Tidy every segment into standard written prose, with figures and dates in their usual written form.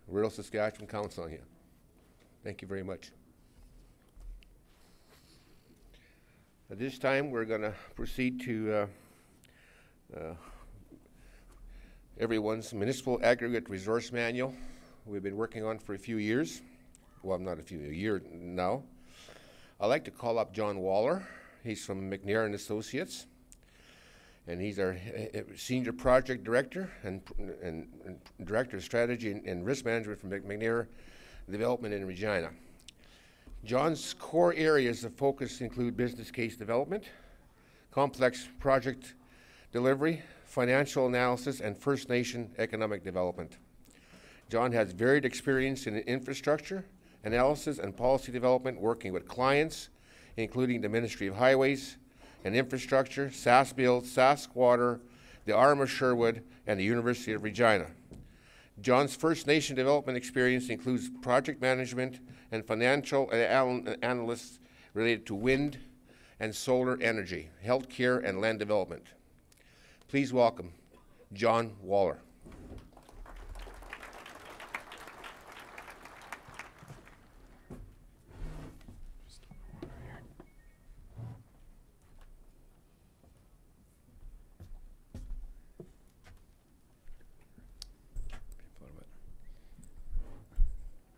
Rural Saskatchewan Council on you. Thank you very much. At this time, we're going to proceed to everyone's Municipal Aggregate Resource Manual we've been working on for a few years. Well, not a year now. I'd like to call up John Waller. He's from McNair and Associates, and he's our Senior Project Director and Director of Strategy and Risk Management from McNair Development in Regina. John's core areas of focus include business case development, complex project delivery, financial analysis, and First Nation economic development. John has varied experience in infrastructure, analysis, and policy development, working with clients, including the Ministry of Highways and Infrastructure, SaskBuild, SaskWater, the Arm of Sherwood, and the University of Regina. John's First Nation development experience includes project management and financial analysts related to wind and solar energy, healthcare, and land development. Please welcome John Waller.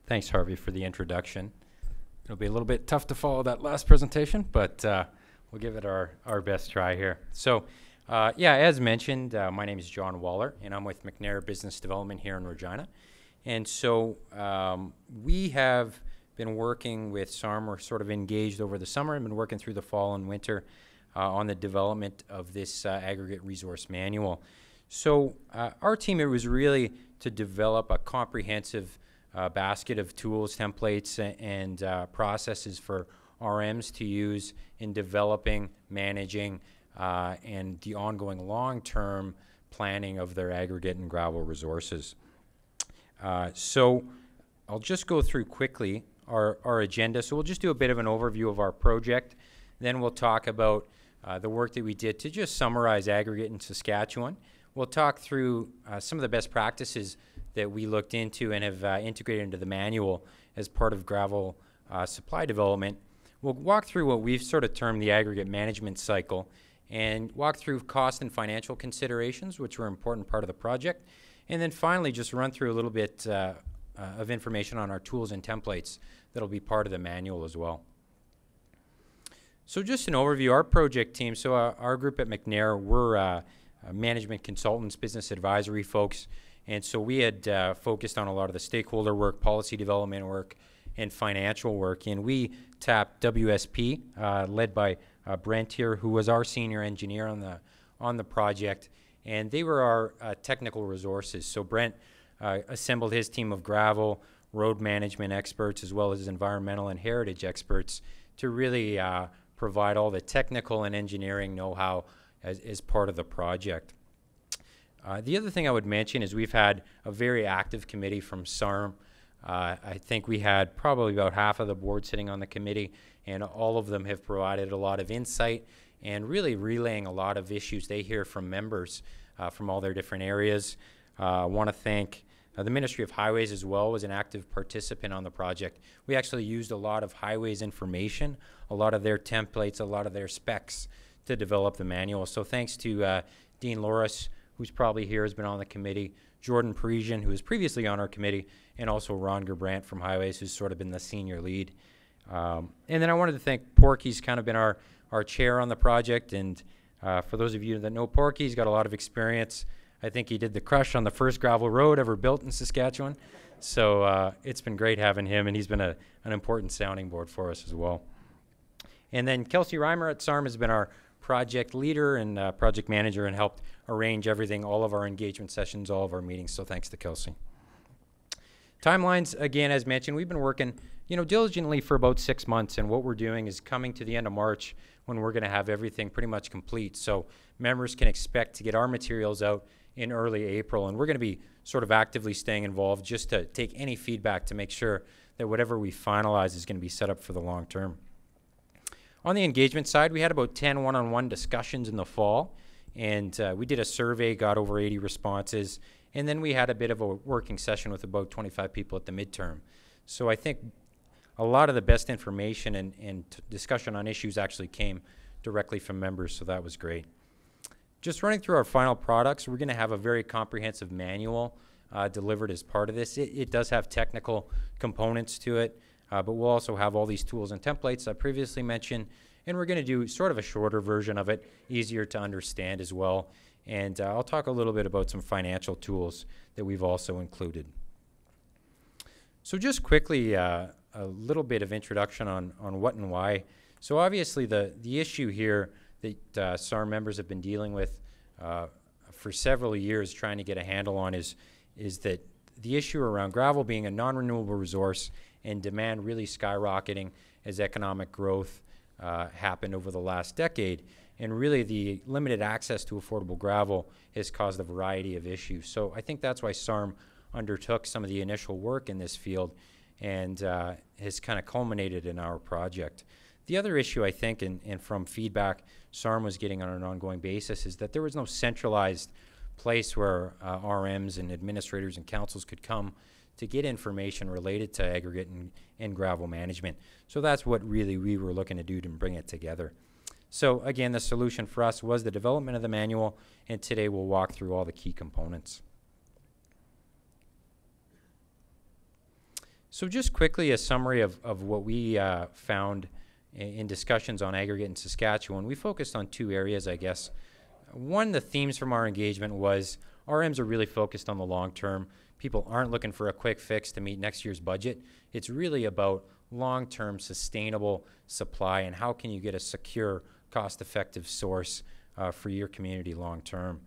Thanks, Harvey, for the introduction. It'll be a little bit tough to follow that last presentation, but we'll give it our best try here. So, yeah, as mentioned, my name is John Waller, and I'm with McNair Business Development here in Regina. And so we have been working with SARM. We're sort of engaged over the summer and been working through the fall and winter on the development of this aggregate resource manual. So our team, it was really to develop a comprehensive basket of tools, templates, and processes for RMs to use in developing, managing, and the ongoing long-term planning of their aggregate and gravel resources. So I'll just go through quickly our agenda. So we'll just do a bit of an overview of our project. Then we'll talk about the work that we did to just summarize aggregate in Saskatchewan. We'll talk through some of the best practices that we looked into and have integrated into the manual as part of gravel supply development. We'll walk through what we've sort of termed the aggregate management cycle and walk through cost and financial considerations, which were an important part of the project. And then finally, just run through a little bit of information on our tools and templates that'll be part of the manual as well. So just an overview, our project team, so our group at McNair, we're management consultants, business advisory folks. And so we had focused on a lot of the stakeholder work, policy development work, and financial work. And we tapped WSP, led by Brent here, who was our senior engineer on the project. And they were our technical resources. So Brent assembled his team of gravel, road management experts, as well as environmental and heritage experts to really provide all the technical and engineering know-how as part of the project. The other thing I would mention is we've had a very active committee from SARM. I think we had probably about half of the board sitting on the committee, and all of them have provided a lot of insight and really relaying a lot of issues they hear from members from all their different areas. I want to thank the Ministry of Highways as well, was an active participant on the project. We actually used a lot of highways information, a lot of their templates, a lot of their specs to develop the manual. So thanks to Dean Loris, who's probably here, has been on the committee, Jordan Parisian, who was previously on our committee, and also Ron Gerbrandt from Highways, who's sort of been the senior lead. And then I wanted to thank Porky's kind of been our chair on the project, and for those of you that know Porky, he's got a lot of experience. I think he did the crush on the first gravel road ever built in Saskatchewan. So it's been great having him, and he's been an important sounding board for us as well. And then Kelsey Reimer at SARM has been our project leader and project manager and helped arrange everything, all of our engagement sessions, all of our meetings. So thanks to Kelsey. Timelines, again, as mentioned, we've been working, diligently for about 6 months, and what we're doing is coming to the end of March when we're going to have everything pretty much complete. So members can expect to get our materials out in early April, and we're going to be sort of actively staying involved just to take any feedback to make sure that whatever we finalize is going to be set up for the long term. On the engagement side, we had about 10 one-on-one discussions in the fall, and we did a survey, got over 80 responses, And then we had a bit of a working session with about 25 people at the midterm. So I think a lot of the best information and discussion on issues actually came directly from members, so that was great. Just running through our final products, we're going to have a very comprehensive manual delivered as part of this. It does have technical components to it, but we'll also have all these tools and templates I previously mentioned, and we're going to do sort of a shorter version of it, easier to understand as well. And I'll talk a little bit about some financial tools that we've also included. So just quickly, a little bit of introduction on what and why. So obviously the issue here that SAR members have been dealing with for several years trying to get a handle on is that the issue around gravel being a non-renewable resource and demand really skyrocketing as economic growth happened over the last decade. And really the limited access to affordable gravel has caused a variety of issues. So I think that's why SARM undertook some of the initial work in this field and has kind of culminated in our project. The other issue, I think, and from feedback SARM was getting on an ongoing basis, is that there was no centralized place where RMs and administrators and councils could come to get information related to aggregate and gravel management. So that's what really we were looking to do to bring it together. So again, the solution for us was the development of the manual, and today we'll walk through all the key components. So just quickly a summary of what we found in discussions on aggregate in Saskatchewan. We focused on two areas, I guess. One, the themes from our engagement was RMs are really focused on the long term. People aren't looking for a quick fix to meet next year's budget. It's really about long-term sustainable supply and how can you get a secure, cost-effective source for your community long term.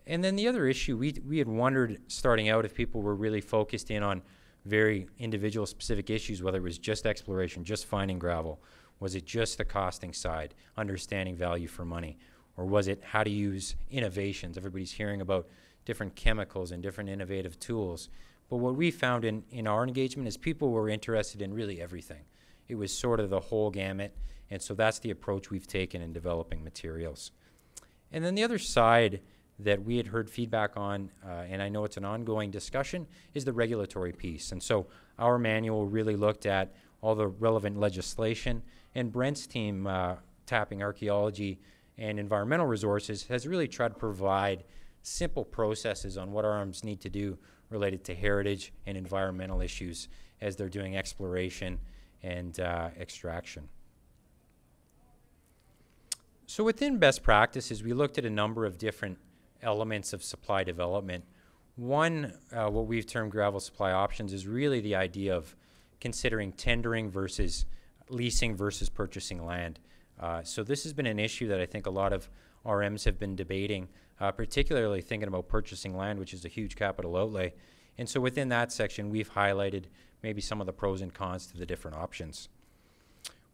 And then the other issue, we had wondered starting out if people were really focused in on very individual specific issues, whether it was just exploration, just finding gravel. Was it just the costing side, understanding value for money? Or was it how to use innovations? Everybody's hearing about different chemicals and different innovative tools. But what we found in our engagement is people were interested in really everything. It was sort of the whole gamut, and so that's the approach we've taken in developing materials. And then the other side that we had heard feedback on, and I know it's an ongoing discussion, is the regulatory piece. And so our manual really looked at all the relevant legislation, and Brent's team, Tapping Archaeology and Environmental Resources, has really tried to provide simple processes on what RMs need to do related to heritage and environmental issues as they're doing exploration and extraction. So within best practices, we looked at a number of different elements of supply development. One, what we've termed gravel supply options, is really the idea of considering tendering versus leasing versus purchasing land. So this has been an issue that I think a lot of RMs have been debating, particularly thinking about purchasing land, which is a huge capital outlay. And so within that section, we've highlighted maybe some of the pros and cons to the different options.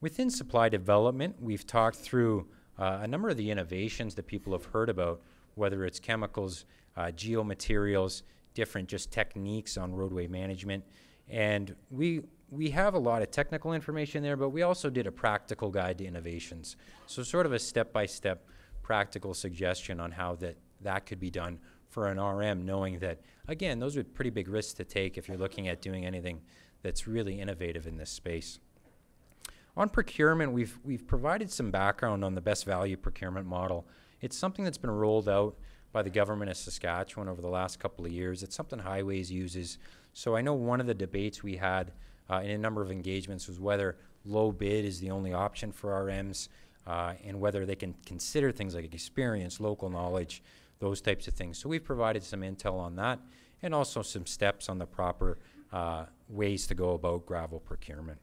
Within supply development, we've talked through a number of the innovations that people have heard about, whether it's chemicals, geomaterials, different just techniques on roadway management. And we have a lot of technical information there, but we also did a practical guide to innovations. So sort of a step-by-step practical suggestion on how that could be done for an RM, knowing that, again, those are pretty big risks to take if you're looking at doing anything that's really innovative in this space. On procurement, we've provided some background on the best value procurement model. It's something that's been rolled out by the government of Saskatchewan over the last couple of years. It's something Highways uses. So I know one of the debates we had in a number of engagements was whether low bid is the only option for RMs and whether they can consider things like experience, local knowledge, those types of things. So we've provided some intel on that and also some steps on the proper ways to go about gravel procurement.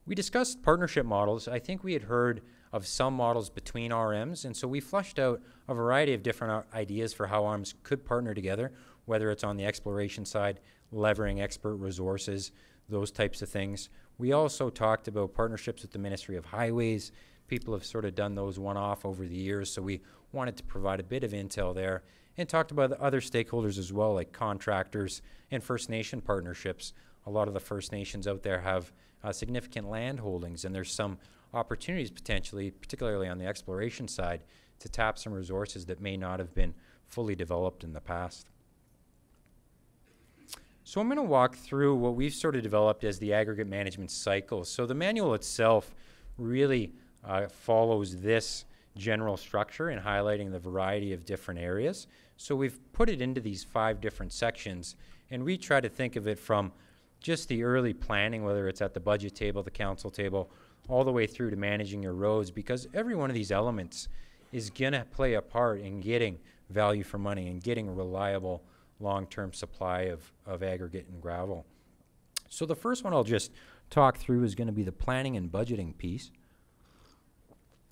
We discussed partnership models. I think we had heard of some models between RMs, and so we flushed out a variety of different ideas for how RMs could partner together, whether it's on the exploration side, leveraging expert resources, those types of things. We also talked about partnerships with the Ministry of Highways. People have sort of done those one-off over the years, so we wanted to provide a bit of intel there, and talked about the other stakeholders as well, like contractors and First Nation partnerships. A lot of the First Nations out there have significant land holdings, and there's some opportunities potentially, particularly on the exploration side, to tap some resources that may not have been fully developed in the past. So I'm going to walk through what we've sort of developed as the aggregate management cycle. So the manual itself really follows this general structure in highlighting the variety of different areas. So we've put it into these 5 different sections, and we try to think of it from just the early planning, whether it's at the budget table, the council table, all the way through to managing your roads, because every one of these elements is going to play a part in getting value for money and getting a reliable long-term supply of aggregate and gravel. So the first one I'll just talk through is going to be the planning and budgeting piece.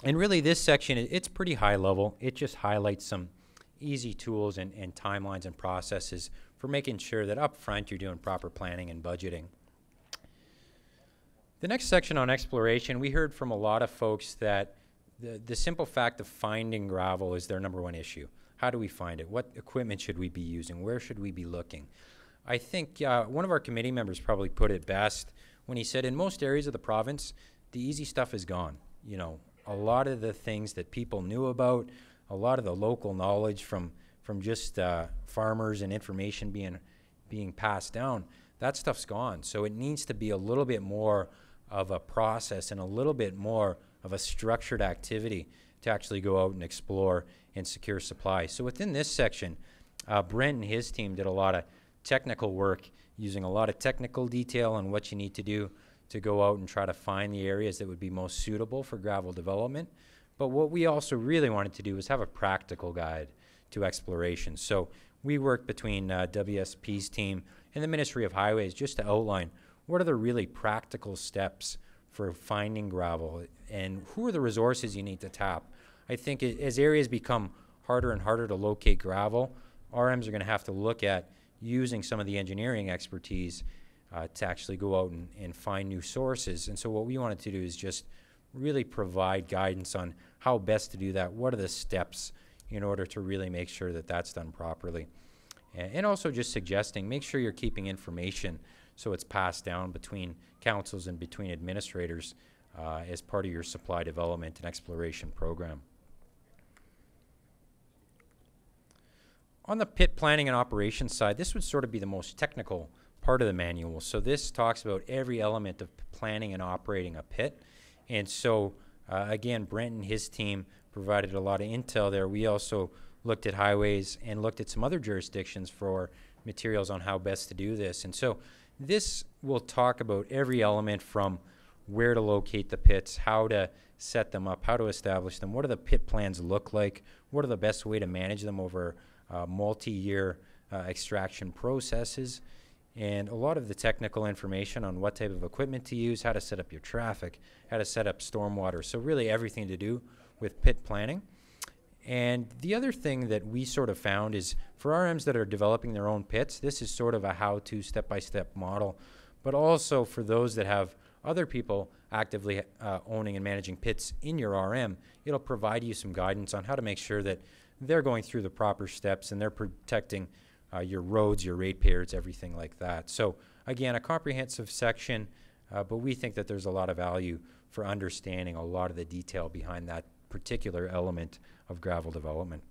And really this section, it's pretty high level. It just highlights some easy tools and timelines and processes for making sure that up front you're doing proper planning and budgeting. The next section on exploration, we heard from a lot of folks that the simple fact of finding gravel is their #1 issue. How do we find it? What equipment should we be using? Where should we be looking? I think one of our committee members probably put it best when he said in most areas of the province, the easy stuff is gone. You know, a lot of the things that people knew about, a lot of the local knowledge from just farmers and information being passed down, that stuff's gone. So it needs to be a little bit more of a process and a little bit more of a structured activity to actually go out and explore and secure supply. So within this section, Brent and his team did a lot of technical work using a lot of technical detail on what you need to do to go out and try to find the areas that would be most suitable for gravel development. But what we also really wanted to do was have a practical guide to exploration. So we worked between WSP's team and the Ministry of Highways just to outline what are the really practical steps for finding gravel and who are the resources you need to tap. I think as areas become harder and harder to locate gravel, RMs are going to have to look at using some of the engineering expertise to actually go out and find new sources. And so what we wanted to do is just really provide guidance on how best to do that. What are the steps in order to really make sure that that's done properly? And also just suggesting, make sure you're keeping information so it's passed down between councils and between administrators as part of your supply development and exploration program. On the pit planning and operations side, this would sort of be the most technical part of the manual. So this talks about every element of planning and operating a pit. And so again, Brent and his team provided a lot of intel there. We also looked at highways and looked at some other jurisdictions for materials on how best to do this. And so this will talk about every element from where to locate the pits, how to set them up, how to establish them, what do the pit plans look like, what are the best way to manage them over multi-year extraction processes, and a lot of the technical information on what type of equipment to use, how to set up your traffic, how to set up stormwater. So really everything to do with pit planning. And the other thing that we sort of found is for RMs that are developing their own pits, this is sort of a how-to step-by-step model. But also for those that have other people actively owning and managing pits in your RM, it'll provide you some guidance on how to make sure that they're going through the proper steps and they're protecting your roads, your ratepayers, everything like that. So again, a comprehensive section, but we think that there's a lot of value for understanding a lot of the detail behind that particular element of gravel development.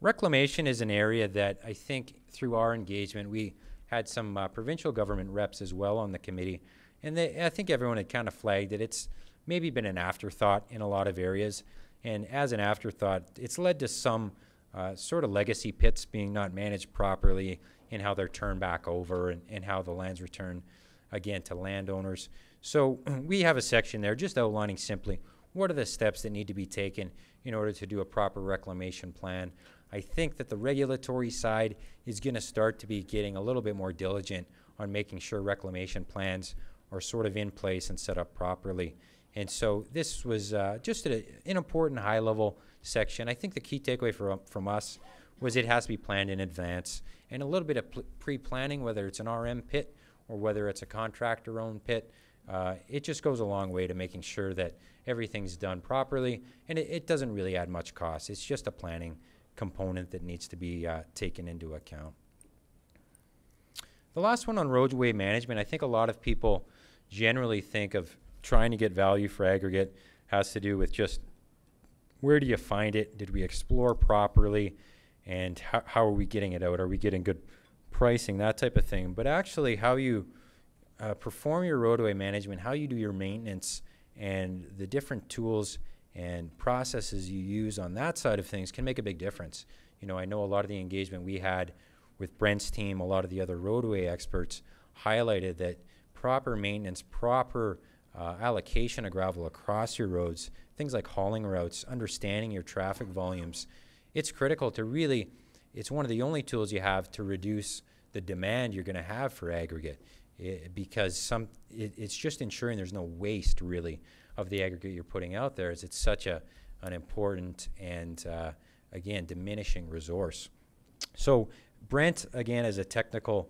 Reclamation is an area that I think through our engagement, we had some provincial government reps as well on the committee, and I think everyone had kind of flagged that it's maybe been an afterthought in a lot of areas, and as an afterthought, it's led to some sort of legacy pits being not managed properly in how they're turned back over and how the land's returned again to landowners. So we have a section there just outlining simply what are the steps that need to be taken in order to do a proper reclamation plan. I think that the regulatory side is going to start to be getting a little bit more diligent on making sure reclamation plans are sort of in place and set up properly. And so this was just an important high-level section. I think the key takeaway from us was it has to be planned in advance, and a little bit of pre-planning, whether it's an RM pit or whether it's a contractor-owned pit, it just goes a long way to making sure that everything's done properly, and it doesn't really add much cost. It's just a planning component that needs to be taken into account. The last one on roadway management, I think a lot of people generally think of trying to get value for aggregate has to do with just where do you find it? Did we explore properly? And how are we getting it out? Are we getting good pricing, that type of thing, but actually how you perform your roadway management, how you do your maintenance, and the different tools and processes you use on that side of things can make a big difference. You know, I know a lot of the engagement we had with Brent's team, a lot of the other roadway experts highlighted that proper maintenance, proper allocation of gravel across your roads, things like hauling routes, understanding your traffic volumes, it's critical to really, it's one of the only tools you have to reduce the demand you're going to have for aggregate, because it's just ensuring there's no waste really of the aggregate you're putting out there, as it's such an important and again diminishing resource. So Brent, again, as a technical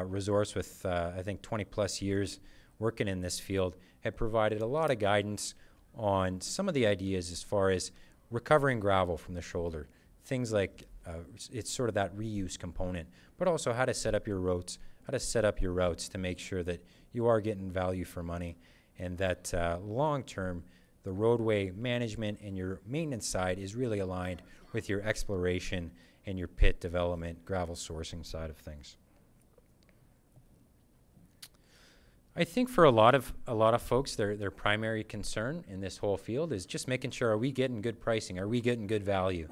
resource with I think 20 plus years working in this field, had provided a lot of guidance on some of the ideas as far as recovering gravel from the shoulder, things like it's sort of that reuse component, but also how to set up your routes, to make sure that you are getting value for money, and that long term the roadway management and your maintenance side is really aligned with your exploration and your pit development, gravel sourcing side of things. I think for a lot of folks, their primary concern in this whole field is just making sure, are we getting good pricing? Are we getting good value?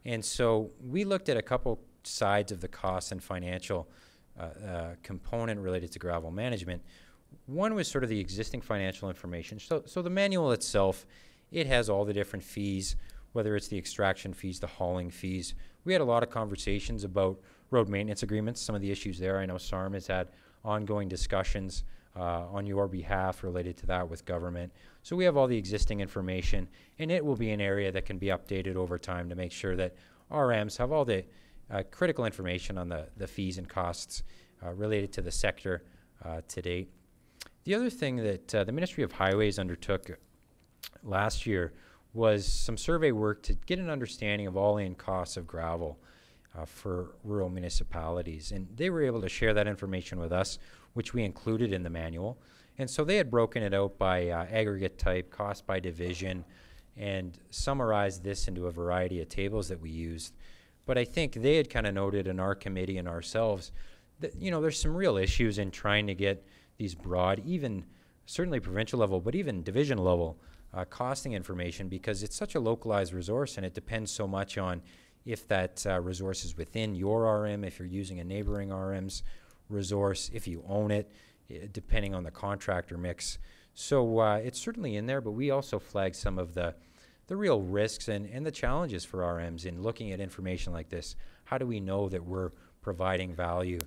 And so we looked at a couple sides of the cost and financial component related to gravel management. One was sort of the existing financial information. So the manual itself, it has all the different fees, whether it's the extraction fees, the hauling fees. We had a lot of conversations about road maintenance agreements, some of the issues there. I know SARM has had ongoing discussions on your behalf related to that with government. So we have all the existing information, and it will be an area that can be updated over time to make sure that RMs have all the critical information on the fees and costs related to the sector to date. The other thing that the Ministry of Highways undertook last year was some survey work to get an understanding of all-in costs of gravel for rural municipalities. And they were able to share that information with us, which we included in the manual. And so they had broken it out by aggregate type, cost by division, and summarized this into a variety of tables that we used. But I think they had kind of noted in our committee and ourselves that, you know, there's some real issues in trying to get these broad, even certainly provincial level, but even division level costing information, because it's such a localized resource and it depends so much on if that resource is within your RM, if you're using a neighboring RM's resource, if you own it, depending on the contractor mix. So it's certainly in there, but we also flagged some of the real risks and the challenges for RMs in looking at information like this. How do we know that we're providing value,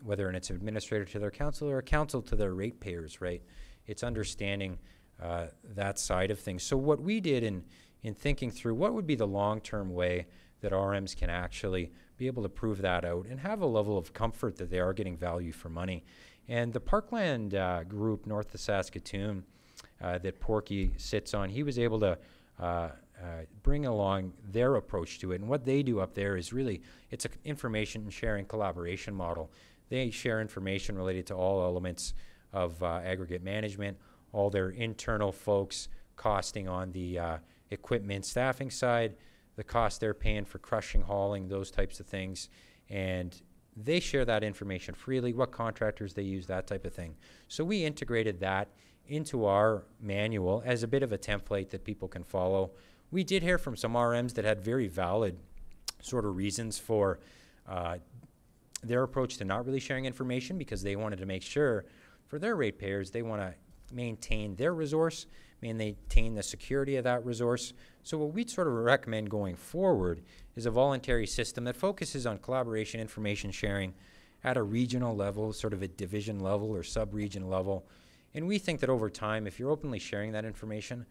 whether it's an administrator to their council or a council to their ratepayers, right? It's understanding that side of things. So what we did in thinking through what would be the long-term way that RMs can actually be able to prove that out and have a level of comfort that they are getting value for money. And the Parkland group north of Saskatoon that Porky sits on, he was able to bring along their approach to it. And what they do up there is really, it's an information sharing collaboration model. They share information related to all elements of aggregate management, all their internal folks costing on the equipment staffing side, the cost they're paying for crushing, hauling, those types of things. And they share that information freely, what contractors they use, that type of thing. So we integrated that into our manual as a bit of a template that people can follow. We did hear from some RMs that had very valid sort of reasons for their approach to not really sharing information, because they wanted to make sure for their ratepayers, they want to maintain their resource, maintain the security of that resource. So what we'd sort of recommend going forward is a voluntary system that focuses on collaboration, information sharing at a regional level, sort of a division level or sub-region level. And we think that over time, if you're openly sharing that information,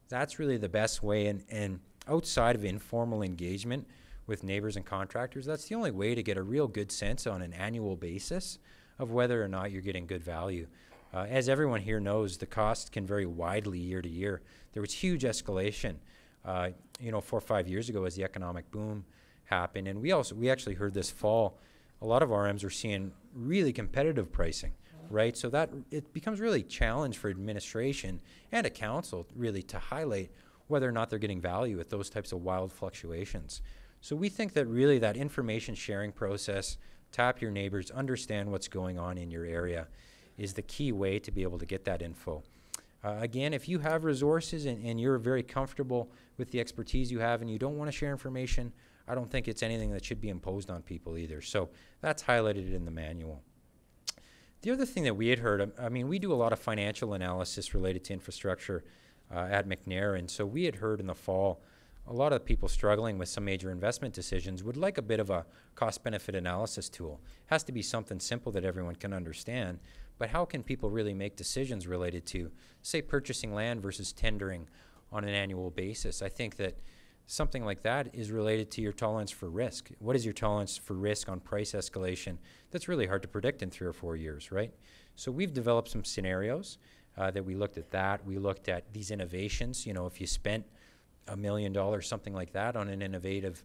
that's really the best way. And outside of informal engagement with neighbors and contractors, that's the only way to get a real good sense on an annual basis of whether or not you're getting good value. As everyone here knows, the cost can vary widely year to year. There was huge escalation, 4 or 5 years ago as the economic boom happened. And we actually heard this fall, a lot of RMs are seeing really competitive pricing, right? So that it becomes really a challenge for administration and a council really to highlight whether or not they're getting value at those types of wild fluctuations. So we think that really that information sharing process, tap your neighbors, understand what's going on in your area is the key way to be able to get that info. Again, if you have resources and you're very comfortable with the expertise you have and you don't want to share information, I don't think it's anything that should be imposed on people either. So that's highlighted in the manual. The other thing that we had heard, I mean, we do a lot of financial analysis related to infrastructure at McNair, and so we had heard in the fall a lot of people struggling with some major investment decisions would like a bit of a cost-benefit analysis tool. It has to be something simple that everyone can understand, but how can people really make decisions related to, say, purchasing land versus tendering on an annual basis? I think that something like that is related to your tolerance for risk. What is your tolerance for risk on price escalation? That's really hard to predict in 3 or 4 years, right? So we've developed some scenarios that we looked at that. We looked at these innovations. You know, if you spent $1 million, something like that, on an innovative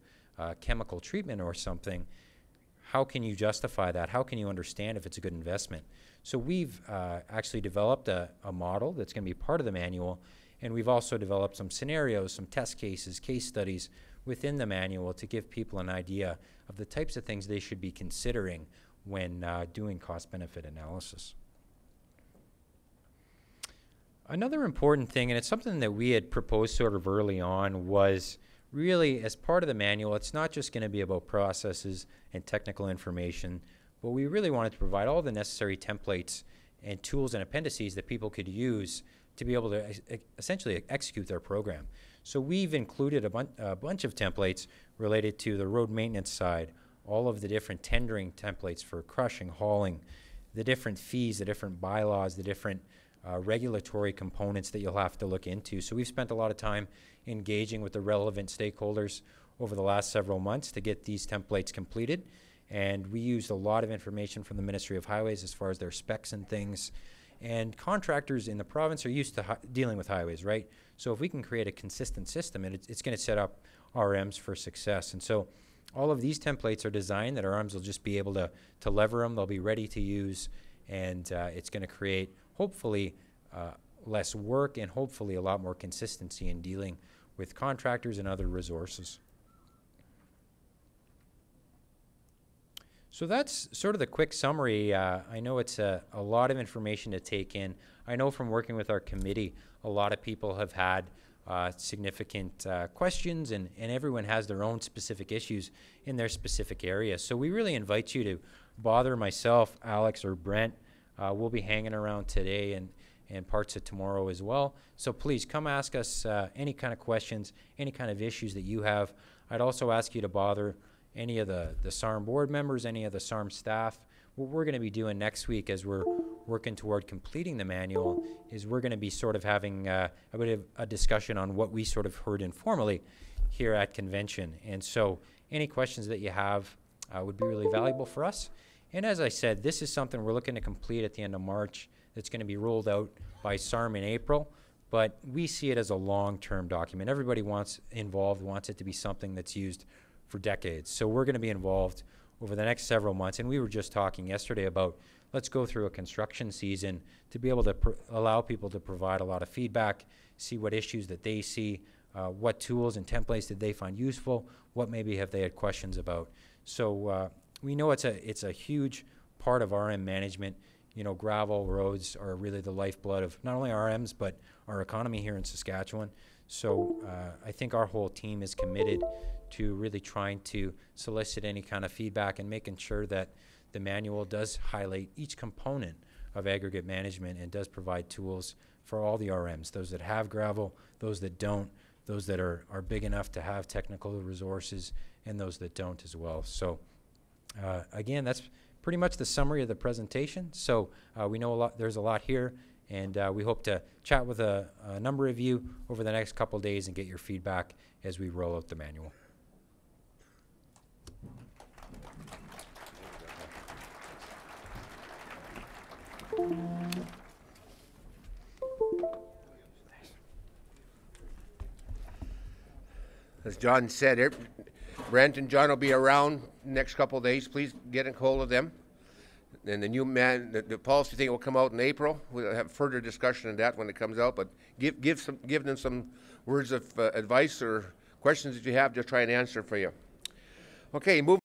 chemical treatment or something, how can you justify that? How can you understand if it's a good investment? So we've actually developed a model that's going to be part of the manual, and we've also developed some scenarios, some test cases, case studies within the manual to give people an idea of the types of things they should be considering when doing cost-benefit analysis. Another important thing, and it's something that we had proposed sort of early on, was really as part of the manual, it's not just going to be about processes and technical information, but we really wanted to provide all the necessary templates and tools and appendices that people could use to be able to essentially execute their program. So we've included a bunch of templates related to the road maintenance side, all of the different tendering templates for crushing, hauling, the different fees, the different bylaws, the different regulatory components that you'll have to look into. So we've spent a lot of time engaging with the relevant stakeholders over the last several months to get these templates completed. And we used a lot of information from the Ministry of Highways as far as their specs and things. And contractors in the province are used to dealing with highways, right? So if we can create a consistent system, and it's going to set up RMs for success. And so all of these templates are designed that RMs will just be able to lever them. They'll be ready to use, and it's going to create, hopefully, less work and hopefully a lot more consistency in dealing with contractors and other resources. So that's sort of the quick summary. I know it's a lot of information to take in. I know from working with our committee, a lot of people have had significant questions, and everyone has their own specific issues in their specific area. So we really invite you to bother myself, Alex, or Brent. We'll be hanging around today and parts of tomorrow as well. So please come ask us any kind of questions, any kind of issues that you have. I'd also ask you to bother any of the SARM board members, any of the SARM staff. What we're going to be doing next week as we're working toward completing the manual is we're going to be sort of having a bit of a discussion on what we sort of heard informally here at convention. And so any questions that you have would be really valuable for us. And as I said, this is something we're looking to complete at the end of March. That's going to be rolled out by SARM in April, but we see it as a long-term document. Everybody wants it to be something that's used for decades. So we're going to be involved over the next several months, and we were just talking yesterday about let's go through a construction season to be able to allow people to provide a lot of feedback, see what issues that they see, what tools and templates did they find useful, what maybe have they had questions about. So we know it's a huge part of RM management. You know, gravel roads are really the lifeblood of not only RMs, but our economy here in Saskatchewan. So I think our whole team is committed to really trying to solicit any kind of feedback and making sure that the manual does highlight each component of aggregate management and does provide tools for all the RMs, those that have gravel, those that don't, those that are big enough to have technical resources, and those that don't as well. So again, that's pretty much the summary of the presentation. So we know there's a lot here, and we hope to chat with a number of you over the next couple of days and get your feedback as we roll out the manual. As John said, Brent and John will be around next couple of days. Please get in hold of them. And the new the policy thing will come out in April. We'll have further discussion on that when it comes out. But give them some words of advice or questions that you have to try and answer for you. Okay, move.